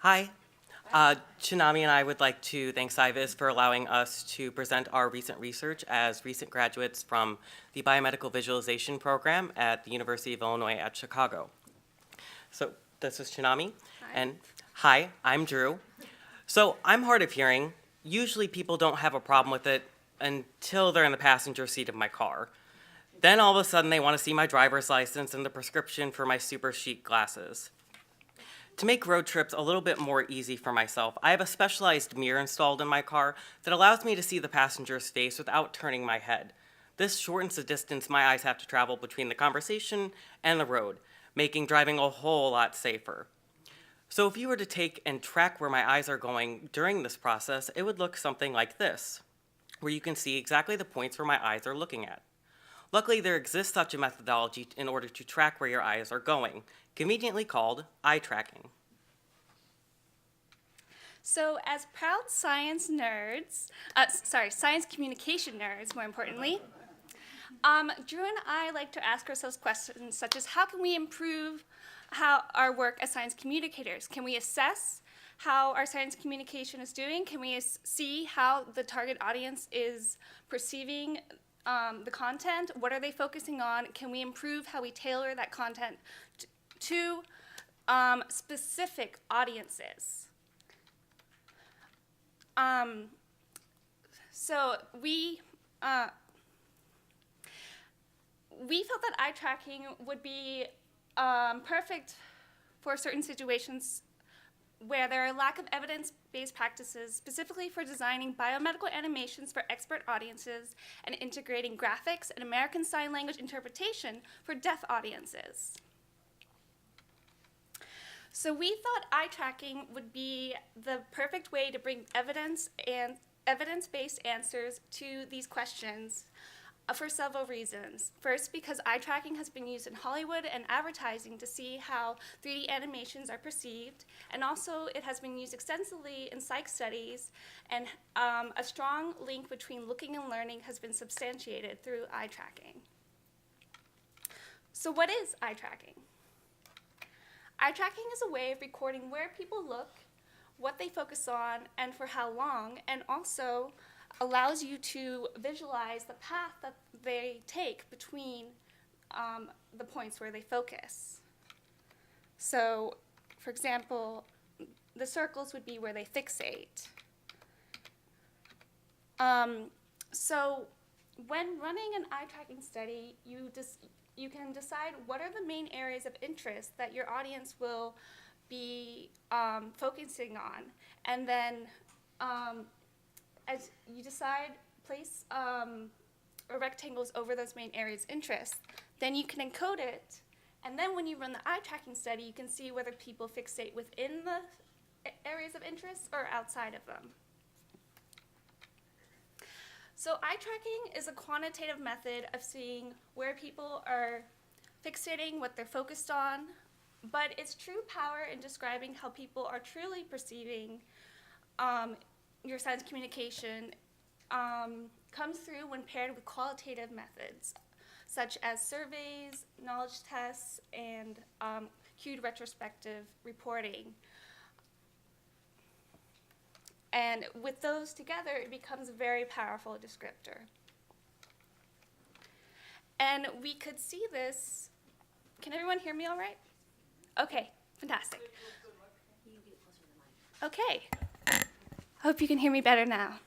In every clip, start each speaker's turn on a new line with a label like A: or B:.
A: Hi. Chinami and I would like to thank Cyvis for allowing us to present our recent research as recent graduates from the Biomedical Visualization Program at the University of Illinois at Chicago. So this is Chinami.
B: Hi.
A: And hi, I'm Drew. So I'm hard of hearing. Usually people don't have a problem with it until they're in the passenger seat of my car. Then all of a sudden they want to see my driver's license and the prescription for my super chic glasses. To make road trips a little bit more easy for myself, I have a specialized mirror installed in my car that allows me to see the passenger's face without turning my head. This shortens the distance my eyes have to travel between the conversation and the road, making driving a whole lot safer. So if you were to take and track where my eyes are going during this process, it would look something like this, where you can see exactly the points where my eyes are looking at. Luckily, there exists such a methodology in order to track where your eyes are going, conveniently called eye tracking.
B: So as proud science nerds, science communication nerds, more importantly, Drew and I like to ask ourselves questions such as how can we improve our work as science communicators? Can we assess how our science communication is doing? Can we see how the target audience is perceiving the content? What are they focusing on? Can we improve how we tailor that content to specific audiences? So we felt that eye tracking would be perfect for certain situations where there are lack of evidence-based practices, specifically for designing biomedical animations for expert audiences and integrating graphics and American Sign Language interpretation for deaf audiences. So we thought eye tracking would be the perfect way to bring evidence-based answers to these questions for several reasons. First, because eye tracking has been used in Hollywood and advertising to see how 3D animations are perceived, and also it has been used extensively in psych studies, and a strong link between looking and learning has been substantiated through eye tracking. So what is eye tracking? Eye tracking is a way of recording where people look, what they focus on, and for how long, and also allows you to visualize the path that they take between the points where they focus. So, for example, the circles would be where they fixate. So when running an eye tracking study, you can decide what are the main areas of interest that your audience will be focusing on, and then as you decide, place rectangles over those main areas of interest. Then you can encode it, and then when you run the eye tracking study, you can see whether people fixate within the areas of interest or outside of them. So eye tracking is a quantitative method of seeing where people are fixating, what they're focused on, but its true power in describing how people are truly perceiving your science communication comes through when paired with qualitative methods, such as surveys, knowledge tests, and cued retrospective reporting. And with those together, it becomes a very powerful descriptor. And we could see this. Can everyone hear me all right? Okay, fantastic. Okay. Hope you can hear me better now.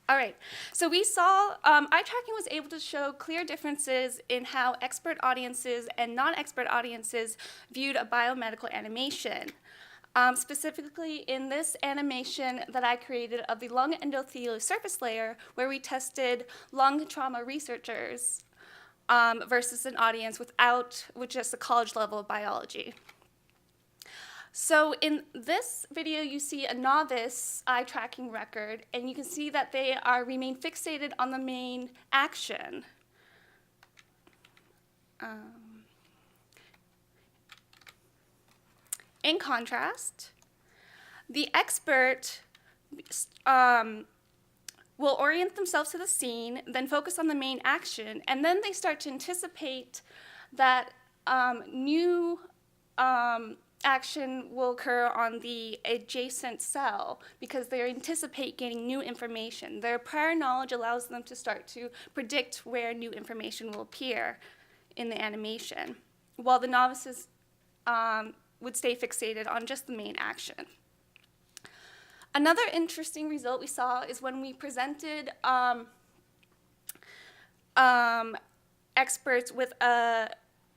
B: All right, so we saw eye tracking was able to show clear differences in how expert audiences and non-expert audiences viewed a biomedical animation. Specifically in this animation that I created of the lung endothelial surface layer, where we tested lung trauma researchers versus an audience with just a college level of biology. So in this video, you see a novice eye tracking record, and you can see that they remain fixated on the main action. In contrast, the expert will orient themselves to the scene, then focus on the main action, and then they start to anticipate that new action will occur on the adjacent cell because they anticipate gaining new information. Their prior knowledge allows them to start to predict where new information will appear in the animation, while the novices would stay fixated on just the main action. Another interesting result we saw is when we presented experts with a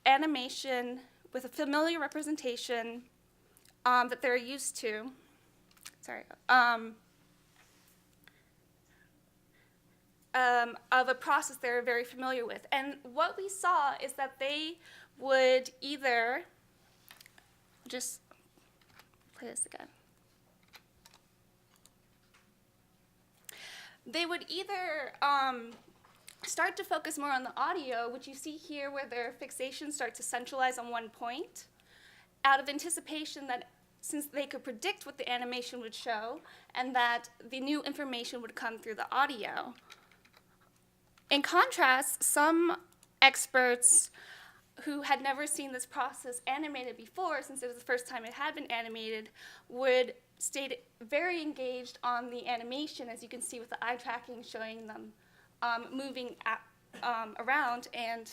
B: animation with a familiar representation that they're used to. Of a process they're very familiar with. And what we saw is that they would either, just play this again. They would either start to focus more on the audio, which you see here where their fixation starts to centralize on one point, out of anticipation that since they could predict what the animation would show and that the new information would come through the audio. In contrast, some experts who had never seen this process animated before, since it was the first time it had been animated, would stay very engaged on the animation, as you can see with the eye tracking showing them moving around, and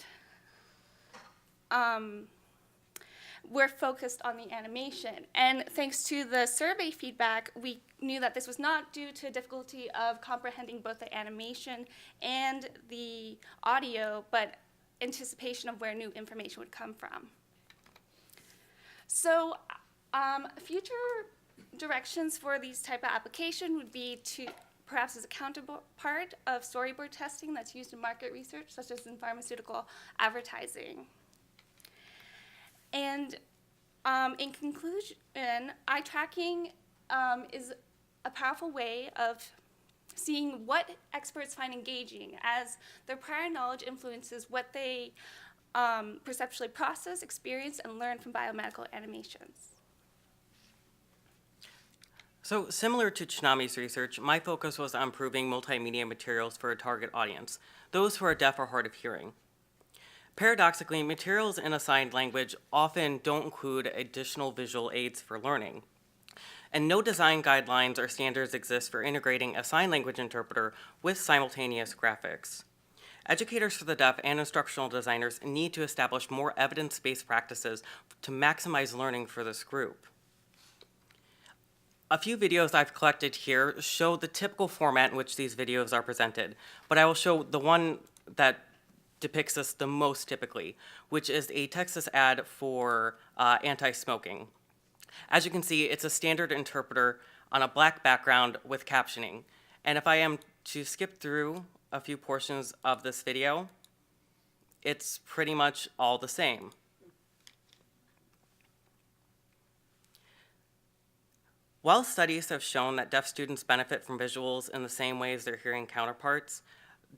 B: we're focused on the animation. And thanks to the survey feedback, we knew that this was not due to difficulty of comprehending both the animation and the audio, but anticipation of where new information would come from. So future directions for these type of application would be to perhaps as a counterpart of storyboard testing that's used in market research, such as in pharmaceutical advertising. And in conclusion, eye tracking is a powerful way of seeing what experts find engaging, as their prior knowledge influences what they perceptually process, experience, and learn from biomedical animations.
A: So similar to Chinami's research, my focus was on improving multimedia materials for a target audience, those who are deaf or hard of hearing. Paradoxically, materials in a signed language often don't include additional visual aids for learning. And no design guidelines or standards exist for integrating a sign language interpreter with simultaneous graphics. Educators for the deaf and instructional designers need to establish more evidence-based practices to maximize learning for this group. A few videos I've collected here show the typical format in which these videos are presented, but I will show the one that depicts this the most typically, which is a Texas ad for anti-smoking. As you can see, it's a standard interpreter on a black background with captioning. And if I am to skip through a few portions of this video, it's pretty much all the same. While studies have shown that deaf students benefit from visuals in the same way as their hearing counterparts,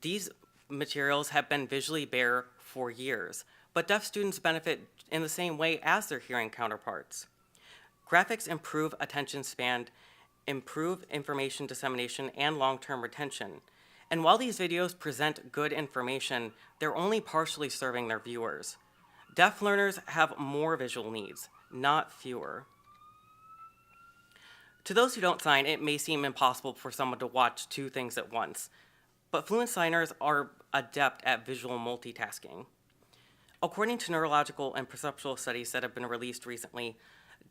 A: these materials have been visually bare for years, but deaf students benefit in the same way as their hearing counterparts. Graphics improve attention span, improve information dissemination, and long-term retention. And while these videos present good information, they're only partially serving their viewers. Deaf learners have more visual needs, not fewer. To those who don't sign, it may seem impossible for someone to watch two things at once, but fluent signers are adept at visual multitasking. According to neurological and perceptual studies that have been released recently,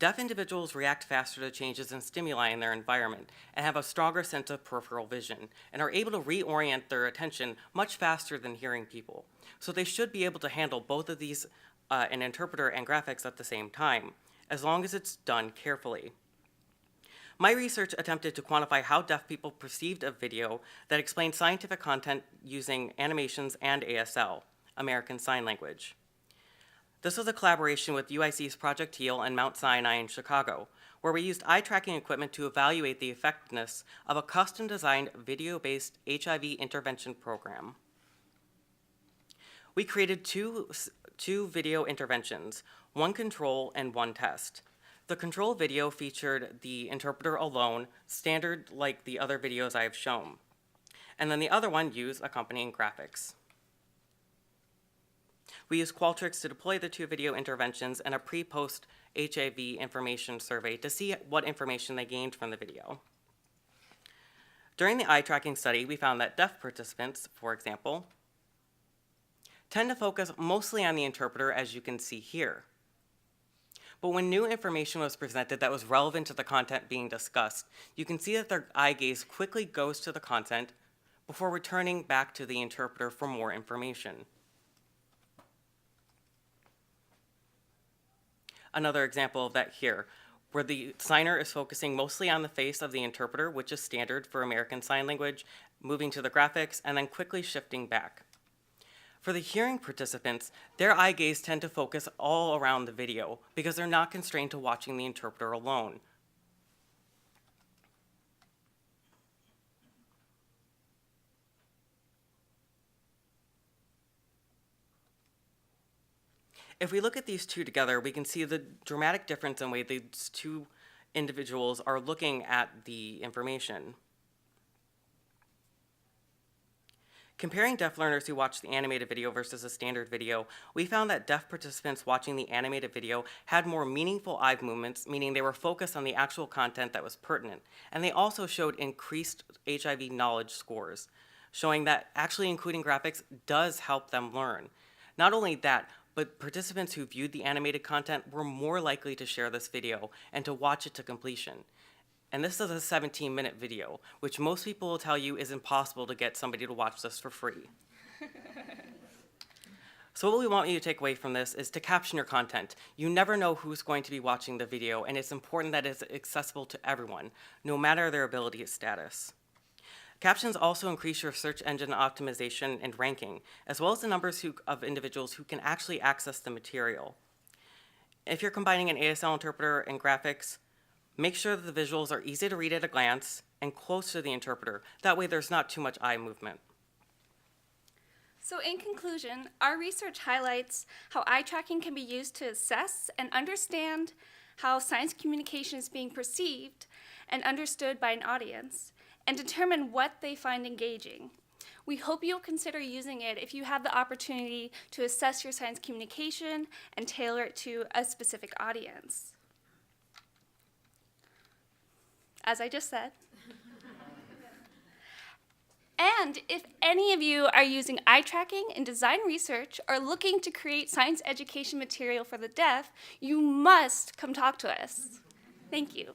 A: deaf individuals react faster to changes in stimuli in their environment and have a stronger sense of peripheral vision and are able to reorient their attention much faster than hearing people. So they should be able to handle both of these, an interpreter and graphics at the same time, as long as it's done carefully. My research attempted to quantify how deaf people perceived a video that explained scientific content using animations and ASL, American Sign Language. This was a collaboration with UIC's Project Heal and Mount Sinai in Chicago, where we used eye tracking equipment to evaluate the effectiveness of a custom-designed video-based HIV intervention program. We created two video interventions, one control and one test. The control video featured the interpreter alone, standard like the other videos I have shown. And then the other one used accompanying graphics. We used Qualtrics to deploy the 2 video interventions and a pre-post HAV information survey to see what information they gained from the video. During the eye tracking study, we found that deaf participants, for example, tend to focus mostly on the interpreter, as you can see here. But when new information was presented that was relevant to the content being discussed, you can see that their eye gaze quickly goes to the content before returning back to the interpreter for more information. Another example of that here, where the signer is focusing mostly on the face of the interpreter, which is standard for American Sign Language, moving to the graphics, and then quickly shifting back. For the hearing participants, their eye gaze tend to focus all around the video because they're not constrained to watching the interpreter alone. If we look at these two together, we can see the dramatic difference in the way these two individuals are looking at the information. Comparing deaf learners who watched the animated video versus a standard video, we found that deaf participants watching the animated video had more meaningful eye movements, meaning they were focused on the actual content that was pertinent. And they also showed increased HIV knowledge scores, showing that actually including graphics does help them learn. Not only that, but participants who viewed the animated content were more likely to share this video and to watch it to completion. And this is a 17-minute video, which most people will tell you is impossible to get somebody to watch this for free. So what we want you to take away from this is to caption your content. You never know who's going to be watching the video, and it's important that it's accessible to everyone, no matter their ability status. Captions also increase your search engine optimization and ranking, as well as the numbers of individuals who can actually access the material. If you're combining an ASL interpreter and graphics, make sure that the visuals are easy to read at a glance and close to the interpreter. That way there's not too much eye movement.
B: So in conclusion, our research highlights how eye tracking can be used to assess and understand how science communication is being perceived and understood by an audience, and determine what they find engaging. We hope you'll consider using it if you have the opportunity to assess your science communication and tailor it to a specific audience. As I just said. And if any of you are using eye tracking in design research or looking to create science education material for the deaf, you must come talk to us. Thank you.